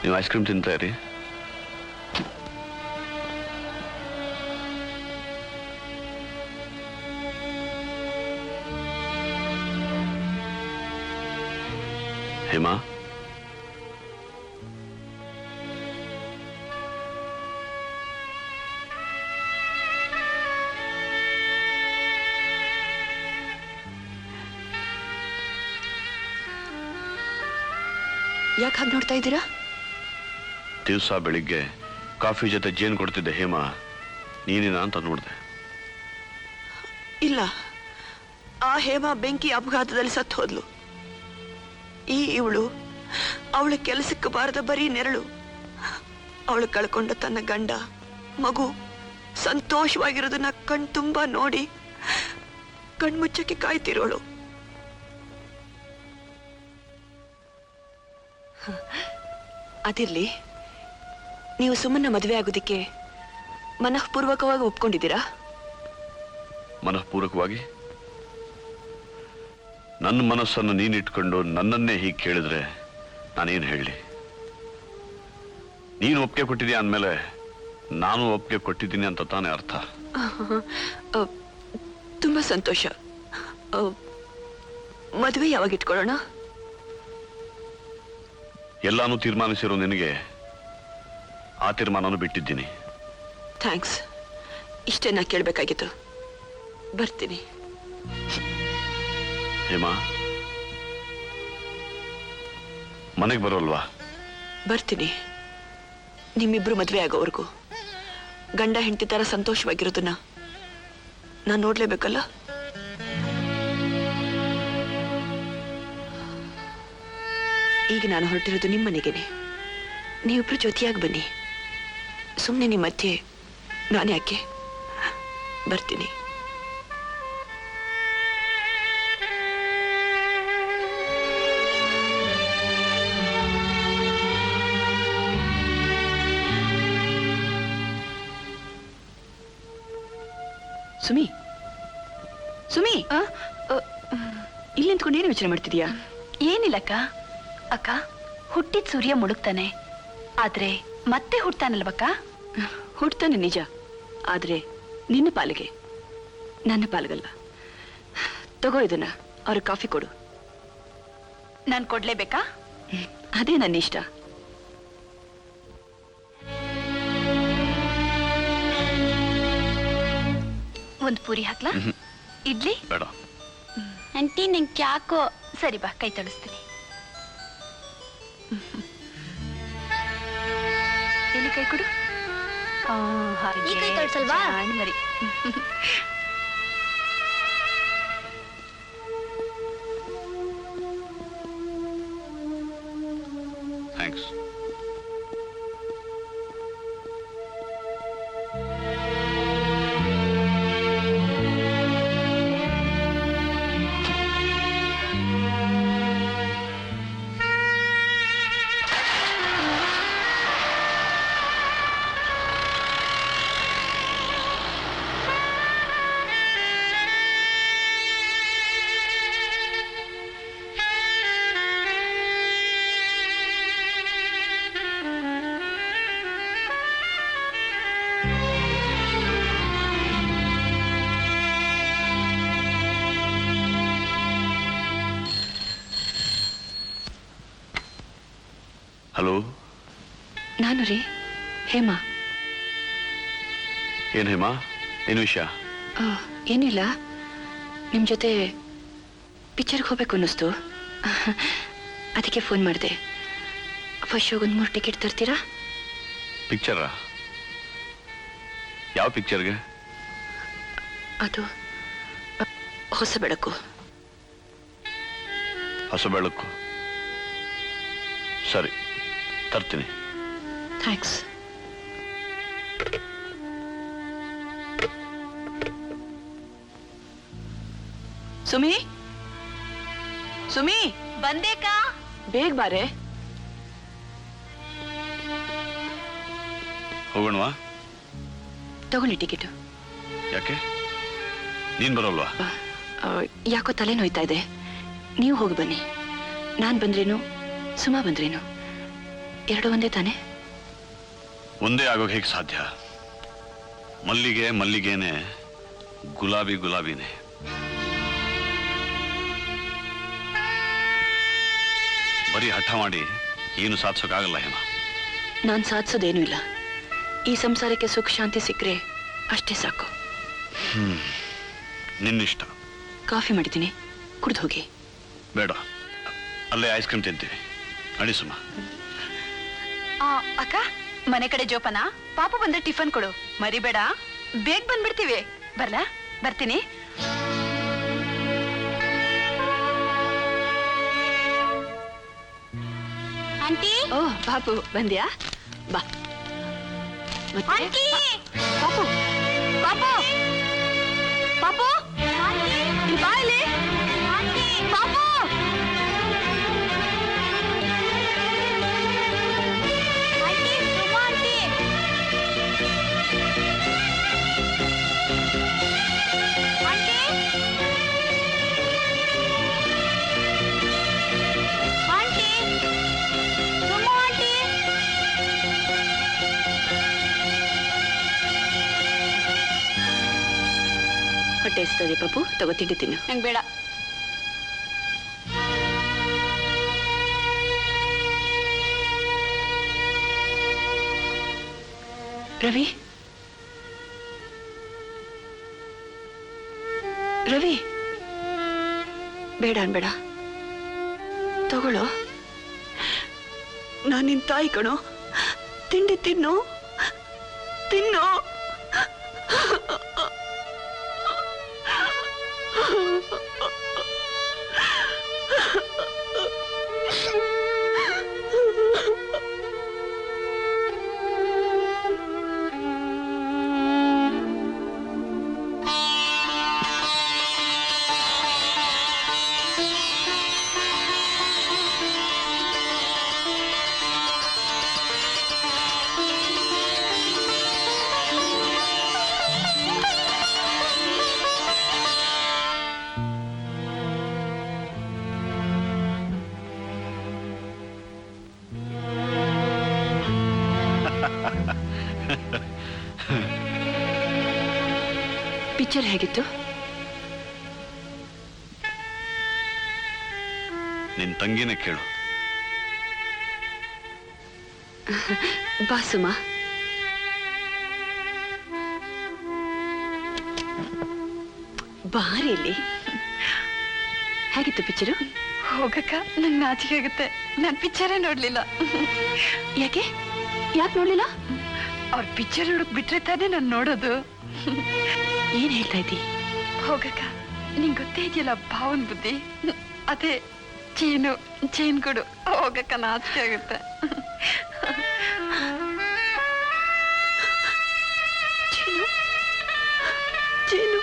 ನೀವು ice cream ತಿಂತಾ ಇರಿ. ಹೇಮಾ, ಯಾಕೆ ಹಾಗೆ ನೋಡ್ತಾ ಇದ್ದೀರಾ? ದಿವಸ ಬೆಳಿಗ್ಗೆ ಕಾಫಿ ಜೊತೆ ಜೇನು ಕೊಡ್ತಿದ್ದೆ ಹೇಮಾ, ನೀನೇನಾ ಅಂತ ನೋಡಿದೆ. ಇಲ್ಲ, ಆ ಹೇಮಾ ಬೆಂಕಿ ಅಪಘಾತದಲ್ಲಿ ಸತ್ತು ಹೋದ್ಲು. ಇವಳು ಅವಳ ಕೆಲಸಕ್ಕೆ ಬಾರದ ಬರೀ ನೆರಳು. ಅವಳು ಕಳ್ಕೊಂಡ ತನ್ನ ಗಂಡ ಮಗು ಸಂತೋಷವಾಗಿರೋದನ್ನ ಕಣ್ ತುಂಬಾ ನೋಡಿ ಕಣ್ಮುಚ್ಚಕ್ಕೆ ಕಾಯ್ತಿರೋಳು. ಅದಿರ್ಲಿ, ನೀವು ಸುಮ್ಮನೆ ಮದುವೆ ಆಗೋದಿಕ್ಕೆ ಮನಃಪೂರ್ವಕವಾಗಿ ಒಪ್ಕೊಂಡಿದ್ದೀರಾ? ಮನಃಪೂರ್ವಕವಾಗಿ? ನನ್ನ ಮನಸ್ಸನ್ನು ನೀನಿಟ್ಕೊಂಡು ನನ್ನನ್ನೇ ಹೀಗೆ ಕೇಳಿದ್ರೆ ನಾನೇನು ಹೇಳಲಿ? ನೀನು ಒಪ್ಪಿಗೆ ಕೊಟ್ಟಿದ್ಯಾ ಅಂದಮೇಲೆ ನಾನು ಒಪ್ಪಿಗೆ ಕೊಟ್ಟಿದ್ದೀನಿ ಅಂತ ತಾನೇ ಅರ್ಥ. ತುಂಬಾ ಸಂತೋಷ. ಮದುವೆ ಯಾವಾಗ ಇಟ್ಕೊಳ್ಳೋಣ? ಎಲ್ಲಾನು ತೀರ್ಮಾನಿಸಿರೋ ನಿನಗೆ ಆ ತೀರ್ಮಾನನು ಬಿಟ್ಟಿದ್ದೀನಿ. ಥ್ಯಾಂಕ್ಸ್. ಇಷ್ಟೇ ನಾ ಕೇಳಬೇಕಾಗಿತ್ತು. ಬರ್ತೀನಿ. ಹೇಮಾ, ಮನೆಗೆ ಬರೋಲ್ವಾ? ಬರ್ತೀನಿ. ನಿಮ್ಮಿಬ್ರು ಮದುವೆ ಆಗೋವರೆಗೂ ಗಂಡ ಹೆಂಡತಿ ತರ ಸಂತೋಷವಾಗಿರೋದನ್ನ ನಾನು ನೋಡ್ಲೇಬೇಕಲ್ಲ. ಈಗ ನಾನು ಹೊರಟಿರೋದು ನಿಮ್ಮ ಮನೆಗೇನೆ. ನೀವಿಬ್ರು ಜೊತೆಯಾಗಿ ಬನ್ನಿ. ಸುಮ್ಮನೆ ನಿಮ್ಮ ಮಧ್ಯೆ ನಾನು ಯಾಕೆ? ಬರ್ತೀನಿ. ಸುಮಿ, ಸುಮಿ, ಇಲ್ಲಿ ನಿಂತ್ಕೊಂಡು ಏನು ಯೋಚನೆ ಮಾಡ್ತಿದ್ಯಾ? ಏನಿಲ್ಲಕ್ಕ. ಅಕ್ಕ, ಹುಟ್ಟಿದ ಸೂರ್ಯ ಮುಳುಗ್ತಾನೆ, ಆದ್ರೆ ಮತ್ತೆ ಹುಟ್ತಾನಲ್ವಕ್ಕ? ಹುಟ್ತಾನೆ ನಿಜ, ಆದ್ರೆ ನಿನ್ನ ಪಾಲಿಗೆ, ನನ್ನ ಪಾಲ್ಗಲ್ಲ. ತಗೋ ಇದನ್ನ, ಅವ್ರ ಕಾಫಿ ಕೊಡು. ನಾನ್ ಕೊಡ್ಲೇಬೇಕಾ? ಅದೇ ನನ್ನ ಇಷ್ಟ. ಒಂದ್ ಪೂರಿ ಹಾಕ್ಲಾ? ಇಡ್ಲಿ ಬೇಡ. ಆಂಟಿ, ನಂಗೆ ಯಾಕೋ. ಸರಿ ಬಾ, ಕೈ ತೊಳಿಸ್ತೀನಿ. ಎಲ್ಲಿ ಕೈ ಕೊಡು. ಈ ಕೈ ತೊಳ್ಸಲ್ವಾ? ಮರಿ. ಥ್ಯಾಂಕ್ಸ್. ಹಲೋ, ನಾನು ರೀ ಹೇಮಾ. ಏನ್ ಹೇಮಾ, ಏನು ವಿಷಯ? ಏನಿಲ್ಲ, ನಿಮ್ ಜೊತೆ ಪಿಕ್ಚರ್ಗೆ ಹೋಗ್ಬೇಕು ಅನ್ನಿಸ್ತು, ಅದಕ್ಕೆ ಫೋನ್ ಮಾಡಿದೆ. ಫಸ್ಟ್ ಶೋಗೆ ಒಂದು 3 ಟಿಕೆಟ್ ತರ್ತೀರಾ? ಪಿಕ್ಚರಾ? ಯಾವ ಪಿಕ್ಚರ್ಗೆ? ಅದು ಹೊಸ ಬೆಳಕು. ಹೊಸ ಬೆಳಕು? ಸರಿ, ತರ್ತೀನಿ. ಥ್ಯಾಂಕ್ಸ್. ಸುಮಿ, ಸುಮಿ, ಬಂದೇಕಾ? ಬೇಗ ಬಾರೆ. ಹೋಗೋಣವಾ? ತಗೊಳ್ಳಿ ಟಿಕೆಟು. ಯಾಕೆ, ನೀನ್ ಬರೋಲ್ವಾ? ಯಾಕೋ ತಲೆ ನೋಯ್ತಾ ಇದೆ. ನೀವು ಹೋಗಿ ಬನ್ನಿ. ನಾನು ಬಂದ್ರೇನು, ಸುಮಾ ಬಂದ್ರೇನು. ಎರಡು ಒಂದೇ ತಾನೆ? ಒಂದೇ ಆಗೋಕೆ ಹೇಗೆ ಸಾಧ್ಯ? ಮಲ್ಲಿಗೆ ಮಲ್ಲಿಗೆನೆ, ಗುಲಾಬಿ ಗುಲಾಬಿನೇ. ಬರೀ ಹಠ ಮಾಡಿ ಏನು ಸಾಧಿಸೋಕ್ಕಾಗಲ್ಲ ಹೇಮ. ನಾನು ಸಾಧಿಸೋದೇನೂ ಇಲ್ಲ. ಈ ಸಂಸಾರಕ್ಕೆ ಸುಖ ಶಾಂತಿ ಸಿಕ್ಕರೆ ಅಷ್ಟೇ ಸಾಕು. ನಿನ್ನಿಷ್ಟ. ಕಾಫಿ ಮಾಡಿದ್ದೀನಿ, ಕುಡ್ದು ಹೋಗಿ. ಬೇಡ, ಅಲ್ಲೇ ಐಸ್ ಕ್ರೀಮ್ ತಿಂತೀವಿ. ನಡಿ ಸುಮ್ಮ. ಅಕ್ಕ, ಮನೆ ಕಡೆ ಜೋಪಾನ. ಪಾಪು ಬಂದ್ರೆ ಟಿಫನ್ ಕೊಡು, ಮರಿಬೇಡ. ಬೇಗ ಬಂದ್ಬಿಡ್ತೀವಿ. ಬರ್ಲಾ? ಬರ್ತೀನಿ. ಆಂಟಿ. ಓ ಬಾಬು, ಬಂದ್ಯಾ? ಬಾ. ಮತ್ತೆ? ಆಂಟಿ. ಪಾಪು, ಪಾಪು, ಪಾಪು, ಇಲ್ಲಿ ಬಾ ಇಲ್ಲಿ. ಪಾಪು, ಹೊಟ್ಟೆ ಎಸ್ತದೆ ಪಾಪು, ತಗೋ ತಿಂಡಿ ತಿನ್ನು. ನಂಗೆ ಬೇಡ. ರವಿ, ರವಿ, ಬೇಡ ಅನ್ಬೇಡ, ತಗೊಳ್ಳೋ. ನಾನು ನಿನ್ ತಾಯಿ ಕಣೋ. ತಿಂಡಿ ತಿನ್ನು, ತಿನ್ನು. ಪಿಕ್ಚರ್ ಹೇಗಿತ್ತು? ನಿನ್ ತಂಗಿನೇ ಕೇಳು. ಬಾ ಸುಮಾ. ಬಾರಿ ಇಲ್ಲಿ. ಹೇಗಿತ್ತು ಪಿಕ್ಚರು? ಹೋಗಕ್ಕ, ನಂಗೆ ನಾಚಿಕೆ ಆಗುತ್ತೆ. ನಾನು ಪಿಕ್ಚರೇ ನೋಡ್ಲಿಲ್ಲ. ಯಾಕೆ ಯಾಕೆ ನೋಡ್ಲಿಲ್ಲ? ಅವ್ರ ಪಿಕ್ಚರ್ ಹುಡುಕ್ ಬಿಟ್ರೆ ತಾನೇ ನಾನು ನೋಡೋದು. ಏನ್ ಹೇಳ್ತಾ ಇದ್ದಿ? ಹೋಗಕ್ಕ, ನಿಂಗೆ ಗೊತ್ತೇ ಇದೆಯಲ್ಲ ಭಾವನ್ ಬುದ್ಧಿ. ಅದೇ ಚೈನ್ ಕೊಡು. ಹೋಗಕ್ಕ, ನಾಚಿಕೆ ಆಗುತ್ತೆ. ಚೀನು, ಚೀನು.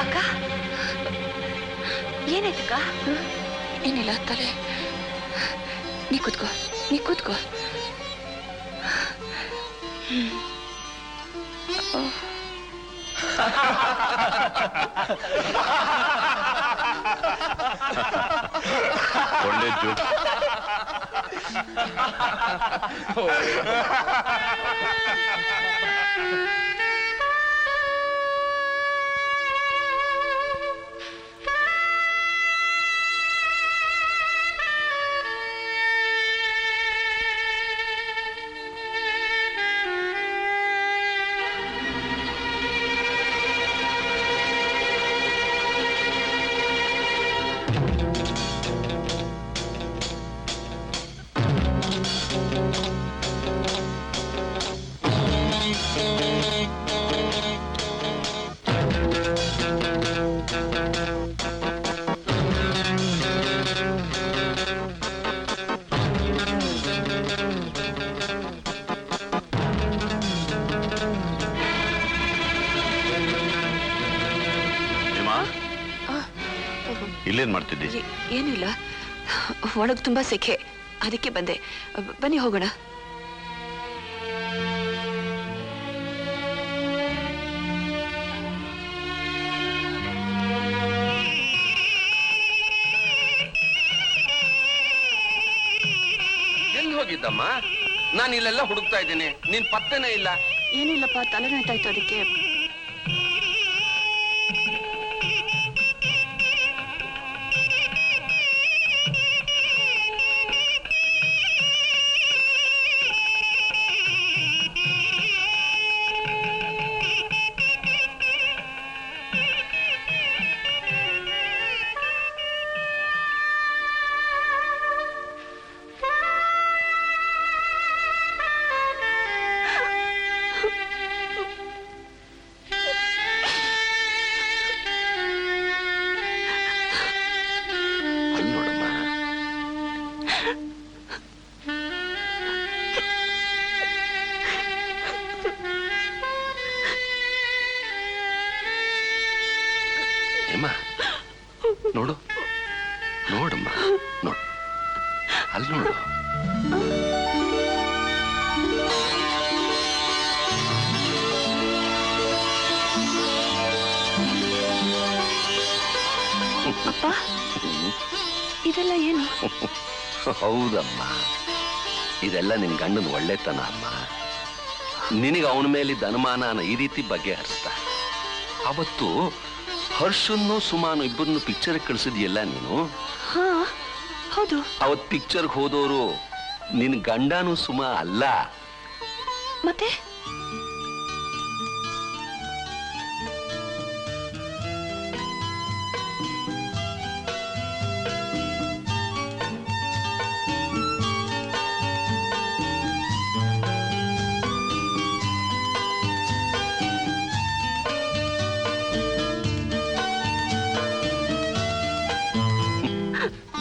ಅಕ್ಕ, ಏನಾಯ್ತಕ್ಕ? ಏನಿಲ್ಲ, ತಲೆ. ನೀ ಕೂತ್ಕೋ, ನೀ ಕೂತ್ಕೋ. ಒಳ್ಳೆ ಜೋಕ್. ಇಲ್ಲೇನ್ ಮಾಡ್ತಿದ್ದಿ? ಏನಿಲ್ಲ, ಒಳಗ್ ತುಂಬಾ ಸೆಖೆ, ಅದಕ್ಕೆ ಬಂದೆ. ಬನ್ನಿ ಹೋಗೋಣ. ಎಲ್ಲಿ ಹೋಗಿದ್ದಮ್ಮ? ನಾನು ಇಲ್ಲೆಲ್ಲ ಹುಡುಕ್ತಾ ಇದ್ದೀನಿ, ನೀನ್ ಪತ್ತೆನೇ ಇಲ್ಲ. ಏನಿಲ್ಲಪ್ಪ, ತಲೆ ನೋಯ್ತಾಯ್ತು, ಅದಕ್ಕೆ. ನೋಡು, ನೋಡಮ್ಮ, ನೋಡು, ಅಲ್ಲಿ ನೋಡು. ಅಪ್ಪ, ಇದೆಲ್ಲ ಏನು? ಹೌದಮ್ಮ, ಇದೆಲ್ಲ ನಿನ್ ಗಂಡನ ಒಳ್ಳೆತನ ಅಮ್ಮ. ನಿನಗೆ ಅವನ ಮೇಲಿದ್ದ ಅನುಮಾನ ಈ ರೀತಿ ಬಗೆಹರಿಸ್ತಾ. ಅವತ್ತು ಹರ್ಷನ್ನು ಸುಮಾನು ಇಬ್ಬರನ್ನು ಪಿಕ್ಚರ್ ಕಳಿಸಿದ್ಯಲ್ಲ ನೀನು. ಹೌದು. ಅವತ್ ಪಿಕ್ಚರ್ಗೆ ಹೋದವರು ನಿನ್ ಗಂಡನು ಸುಮಾ ಅಲ್ಲ. ಮತ್ತೆ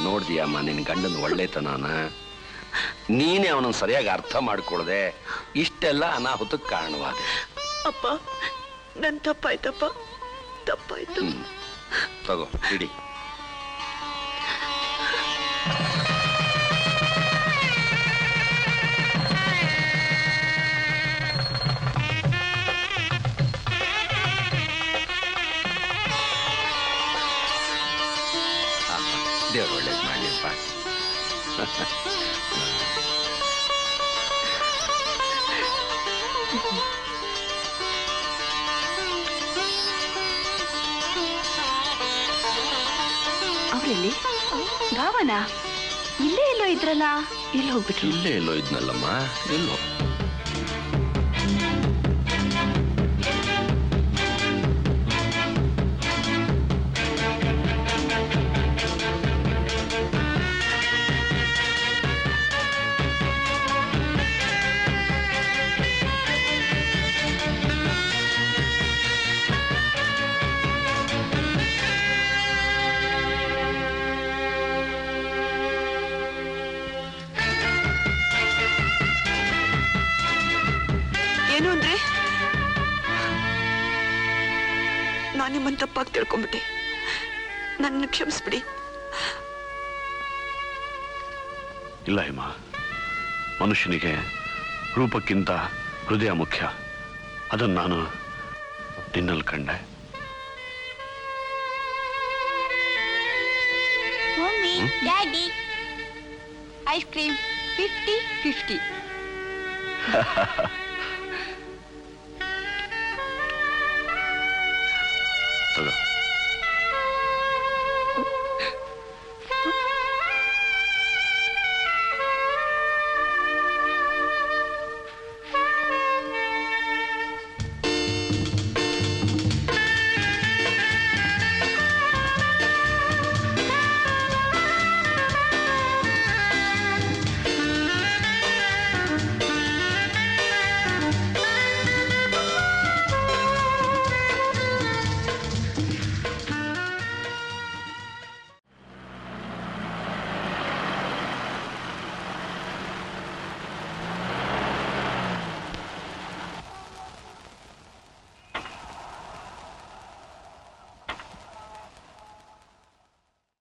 ನೋಡ್ದಿಯಮ್ಮ ನಿನ್ ಗಂಡನ ಒಳ್ಳೆತನನ. ನೀನೇ ಅವನನ್ನು ಸರಿಯಾಗಿ ಅರ್ಥ ಮಾಡ್ಕೊಳ್ದೆ ಇಷ್ಟೆಲ್ಲ ಅನಾಹುತಕ್ಕೆ ಕಾರಣವಾದೆ. ಅಪ್ಪ, ನನ್ ತಪ್ಪಾಯ್ತಪ್ಪ, ತಪ್ಪಾಯ್ತು. ತಗೋ ಇಡಿ. ದೇವ್ರು ಒಳ್ಳೇದು ಮಾಡ್ಲಿಪ್ಪ. ಅವರೆಲ್ಲಿ? ಭಾವನ ಇಲ್ಲೇ ಎಲ್ಲೋ ಇದ್ರಲ್ಲ, ಇಲ್ಲಿ ಹೋಗ್ಬಿಟ್ರು. ಇಲ್ಲೇ ಎಲ್ಲೋ ಇದ್ನಲ್ಲಮ್ಮ, ಎಲ್ಲೋ. ಏನು ಅಂದ್ರೆ, ನಾನು ನಿಮ್ಮನ್ನು ತಪ್ಪಾಗಿ ತಿಳ್ಕೊಂಡ್ಬಿಟ್ಟೆ. ನನ್ನ ಕ್ಷಮಿಸ್ಬಿಡಿ. ಇಲ್ಲ ಹೇಮ, ಮನುಷ್ಯನಿಗೆ ರೂಪಕ್ಕಿಂತ ಹೃದಯ ಮುಖ್ಯ. ಅದನ್ನು ನಾನು ನಿನ್ನಲ್ಲಿ ಕಂಡೆ. Mummy daddy ice cream 50-50. ತಗೋ.